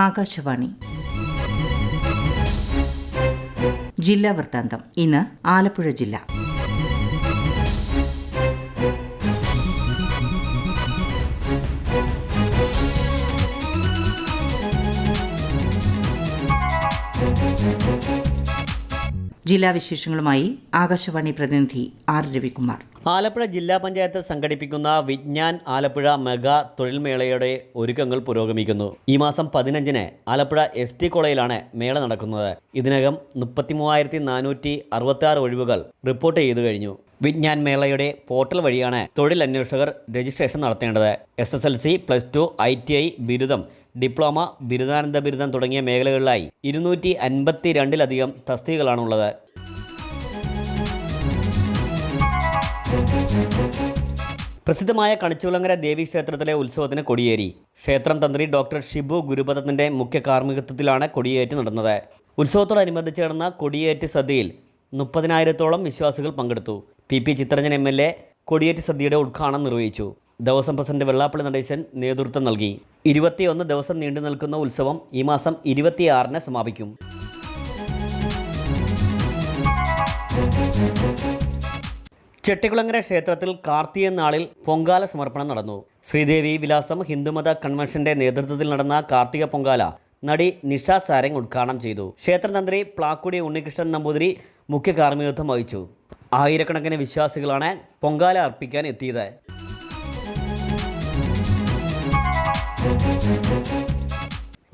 ആകാശവാണി ജില്ലാ വൃത്താന്തം. ഇന്ന് ആലപ്പുഴ ജില്ല. ജില്ലാ വിശേഷങ്ങളുമായി ആകാശവാണി പ്രതിനിധി ആർ രവികുമാർ. ആലപ്പുഴ ജില്ലാ പഞ്ചായത്ത് സംഘടിപ്പിക്കുന്ന വിജ്ഞാൻ ആലപ്പുഴ മെഗാ തൊഴിൽമേളയുടെ ഒരുക്കങ്ങൾ പുരോഗമിക്കുന്നു. ഈ മാസം 15-ന് ആലപ്പുഴ ST കോളേജിലാണ് മേള നടക്കുന്നത്. ഇതിനകം 33,466 ഒഴിവുകൾ റിപ്പോർട്ട് ചെയ്തു കഴിഞ്ഞു. വിജ്ഞാൻ മേളയുടെ പോർട്ടൽ വഴിയാണ് തൊഴിലന്വേഷകർ രജിസ്ട്രേഷൻ നടത്തേണ്ടത്. SSLC, +2, ITI, ബിരുദം, ഡിപ്ലോമ, ബിരുദാനന്തര ബിരുദം തുടങ്ങിയ മേഖലകളിലായി 252-ലധികം തസ്തികകളാണുള്ളത്. പ്രസിദ്ധമായ കണിച്ചുകുളങ്ങര ദേവീക്ഷേത്രത്തിലെ ഉത്സവത്തിന് കൊടിയേറി. ക്ഷേത്രം തന്ത്രി ഡോക്ടർ ഷിബു ഗുരുപദത്തിൻ്റെ മുഖ്യ കാർമ്മികത്വത്തിലാണ് കൊടിയേറ്റ് നടന്നത്. ഉത്സവത്തോടനുബന്ധിച്ച് നടന്ന കൊടിയേറ്റ് സദ്യയിൽ 30,000-ഓളം വിശ്വാസികൾ പങ്കെടുത്തു. PP ചിത്തരഞ്ജൻ MLA കൊടിയേറ്റ് സദ്യയുടെ ഉദ്ഘാടനം നിർവഹിച്ചു. ദേവസ്വം പ്രസിഡന്റ് വെള്ളാപ്പള്ളി നടേശൻ നേതൃത്വം നൽകി. 21 ദിവസം നീണ്ടു നിൽക്കുന്ന ഉത്സവം ഈ മാസം 26-ന് സമാപിക്കും. ചെട്ടികുളങ്ങര ക്ഷേത്രത്തിൽ കാർത്തിക നാളിൽ പൊങ്കാല സമർപ്പണം നടന്നു. ശ്രീദേവി വിലാസം ഹിന്ദുമത കൺവെൻഷന്റെ നേതൃത്വത്തിൽ നടന്ന കാർത്തിക പൊങ്കാല നടി നിഷ സാരംഗ് ഉദ്ഘാടനം ചെയ്തു. ക്ഷേത്രതന്ത്രി പ്ലാക്കുടി ഉണ്ണികൃഷ്ണൻ നമ്പൂതിരി മുഖ്യ കാർമ്മികത്വം വഹിച്ചു. ആയിരക്കണക്കിന് വിശ്വാസികളാണ് പൊങ്കാല അർപ്പിക്കാൻ എത്തിയത്.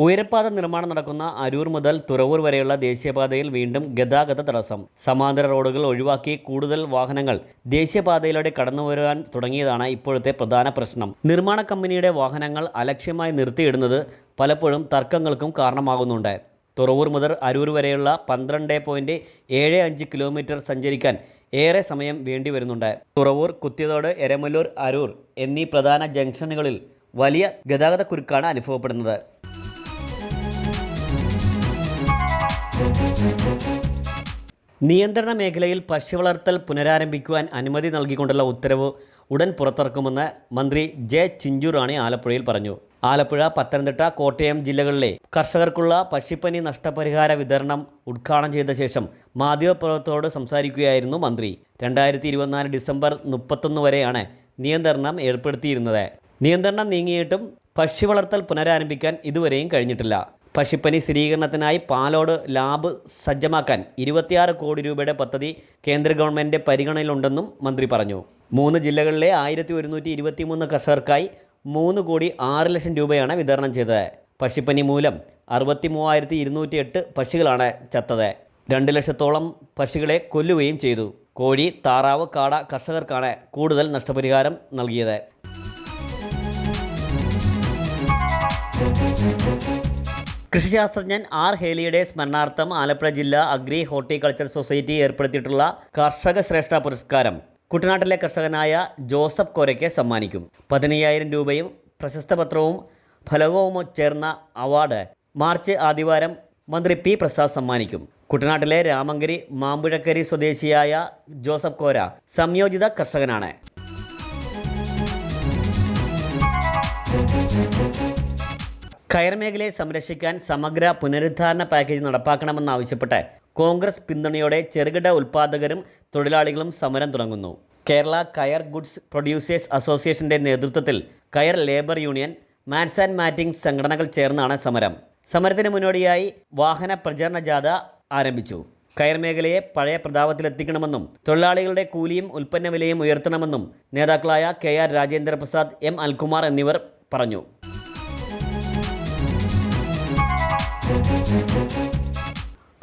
ഉയരപ്പാത നിർമ്മാണം നടക്കുന്ന അരൂർ മുതൽ തുറവൂർ വരെയുള്ള ദേശീയപാതയിൽ വീണ്ടും ഗതാഗത തടസ്സം. സമാന്തര റോഡുകൾ ഒഴിവാക്കി കൂടുതൽ വാഹനങ്ങൾ ദേശീയപാതയിലൂടെ കടന്നുവരാൻ തുടങ്ങിയതാണ് ഇപ്പോഴത്തെ പ്രധാന പ്രശ്നം. നിർമ്മാണ കമ്പനിയുടെ വാഹനങ്ങൾ അലക്ഷ്യമായി നിർത്തിയിടുന്നത് പലപ്പോഴും തർക്കങ്ങൾക്കും കാരണമാകുന്നുണ്ട്. തുറവൂർ മുതൽ അരൂർ വരെയുള്ള 12.75 കിലോമീറ്റർ സഞ്ചരിക്കാൻ ഏറെ സമയം വേണ്ടി വരുന്നുണ്ട്. തുറവൂർ, കുത്തിയതോട്, എരമല്ലൂർ, അരൂർ എന്നീ പ്രധാന ജംഗ്ഷനുകളിൽ വലിയ ഗതാഗതക്കുരുക്കാണ് അനുഭവപ്പെടുന്നത്. നിയന്ത്രണ മേഖലയിൽ പക്ഷി വളർത്തൽ പുനരാരംഭിക്കുവാൻ അനുമതി നൽകിക്കൊണ്ടുള്ള ഉത്തരവ് ഉടൻ പുറത്തിറക്കുമെന്ന് മന്ത്രി ജെ ചിഞ്ചുറാണി ആലപ്പുഴയിൽ പറഞ്ഞു. ആലപ്പുഴ, പത്തനംതിട്ട, കോട്ടയം ജില്ലകളിലെ കർഷകർക്കുള്ള പക്ഷിപ്പനി നഷ്ടപരിഹാര വിതരണം ഉദ്ഘാടനം ചെയ്ത ശേഷം മാധ്യമപ്രവർത്തകരോട് സംസാരിക്കുകയായിരുന്നു മന്ത്രി. 2024 ഡിസംബർ 31 വരെയാണ് നിയന്ത്രണം ഏർപ്പെടുത്തിയിരുന്നത്. നിയന്ത്രണം നീങ്ങിയിട്ടും പക്ഷി വളർത്തൽ പുനരാരംഭിക്കാൻ ഇതുവരെയും കഴിഞ്ഞിട്ടില്ല. പക്ഷിപ്പനി സ്ഥിരീകരണത്തിനായി പാലോട് ലാബ് സജ്ജമാക്കാൻ 26 കോടി രൂപയുടെ പദ്ധതി കേന്ദ്ര ഗവൺമെൻറ് പരിഗണനയിലുണ്ടെന്നും മന്ത്രി പറഞ്ഞു. 3 ജില്ലകളിലെ 1123 കർഷകർക്കായി 3,06,00,000 രൂപയാണ് വിതരണം ചെയ്തത്. പക്ഷിപ്പനി മൂലം 63,208 പക്ഷികളാണ് ചത്തത്. 2 ലക്ഷത്തോളം പക്ഷികളെ കൊല്ലുകയും ചെയ്തു. കോഴി, താറാവ്, കാട കർഷകർക്കാണ് കൂടുതൽ നഷ്ടപരിഹാരം നൽകിയത്. കൃഷിശാസ്ത്രജ്ഞൻ R. ഹേലിയുടെ സ്മരണാർത്ഥം ആലപ്പുഴ ജില്ലാ അഗ്രി ഹോർട്ടിക്കൾച്ചർ സൊസൈറ്റി ഏർപ്പെടുത്തിയിട്ടുള്ള കർഷക ശ്രേഷ്ഠ പുരസ്കാരം കുട്ടനാട്ടിലെ കർഷകനായ ജോസഫ് കോരയ്ക്ക് സമ്മാനിക്കും. 15,000 രൂപയും പ്രശസ്തപത്രവും ഫലകവും ചേർന്ന അവാർഡ് മാർച്ച് ആദ്യവാരം മന്ത്രി P. പ്രസാദ് സമ്മാനിക്കും. കുട്ടനാട്ടിലെ രാമങ്കരി മാമ്പുഴക്കരി സ്വദേശിയായ ജോസഫ് കോര സംയോജിത കർഷകനാണ്. കയർ മേഖലയെ സംരക്ഷിക്കാൻ സമഗ്ര പുനരുദ്ധാരണ പാക്കേജ് നടപ്പാക്കണമെന്നാവശ്യപ്പെട്ട് കോൺഗ്രസ് പിന്തുണയോടെ ചെറുകിട ഉൽപ്പാദകരും തൊഴിലാളികളും സമരം തുടങ്ങുന്നു. കേരള കയർ ഗുഡ്സ് പ്രൊഡ്യൂസേഴ്സ് അസോസിയേഷൻ്റെ നേതൃത്വത്തിൽ കയർ labour union, mats and matting സംഘടനകൾ ചേർന്നാണ് സമരം. സമരത്തിന് മുന്നോടിയായി വാഹന പ്രചരണ ജാഥ ആരംഭിച്ചു. കയർ മേഖലയെ പഴയ പ്രതാപത്തിലെത്തിക്കണമെന്നും തൊഴിലാളികളുടെ കൂലിയും ഉൽപ്പന്ന വിലയും ഉയർത്തണമെന്നും നേതാക്കളായ KR രാജേന്ദ്ര പ്രസാദ്, M. അൽകുമാർ എന്നിവർ പറഞ്ഞു.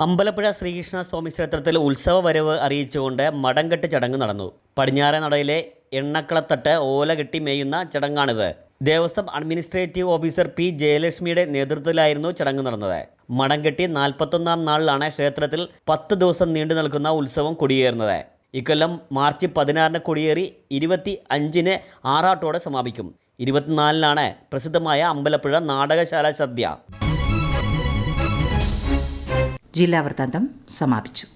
അമ്പലപ്പുഴ ശ്രീകൃഷ്ണ സ്വാമി ക്ഷേത്രത്തിൽ ഉത്സവ വരവ് അറിയിച്ചുകൊണ്ട് മടംകെട്ട് ചടങ്ങ് നടന്നു. പടിഞ്ഞാറേ നടയിലെ എണ്ണക്കളത്തട്ട് ഓല കെട്ടി മേയുന്ന ചടങ്ങാണിത്. Devaswom administrative officer P. ജയലക്ഷ്മിയുടെ നേതൃത്വത്തിലായിരുന്നു ചടങ്ങ് നടന്നത്. മടംകെട്ടി 41-ാം നാളിലാണ് ക്ഷേത്രത്തിൽ 10 ദിവസം നീണ്ടു നിൽക്കുന്ന ഉത്സവം കൊടിയേറുന്നത്. ഇക്കൊല്ലം മാർച്ച് 16-ന് കൊടിയേറി 25-ന് ആറാട്ടോടെ സമാപിക്കും. 24-നാണ് പ്രസിദ്ധമായ അമ്പലപ്പുഴ നാടകശാല സദ്യ. ജില്ലാ വൃത്താന്തം സമാപിച്ചു.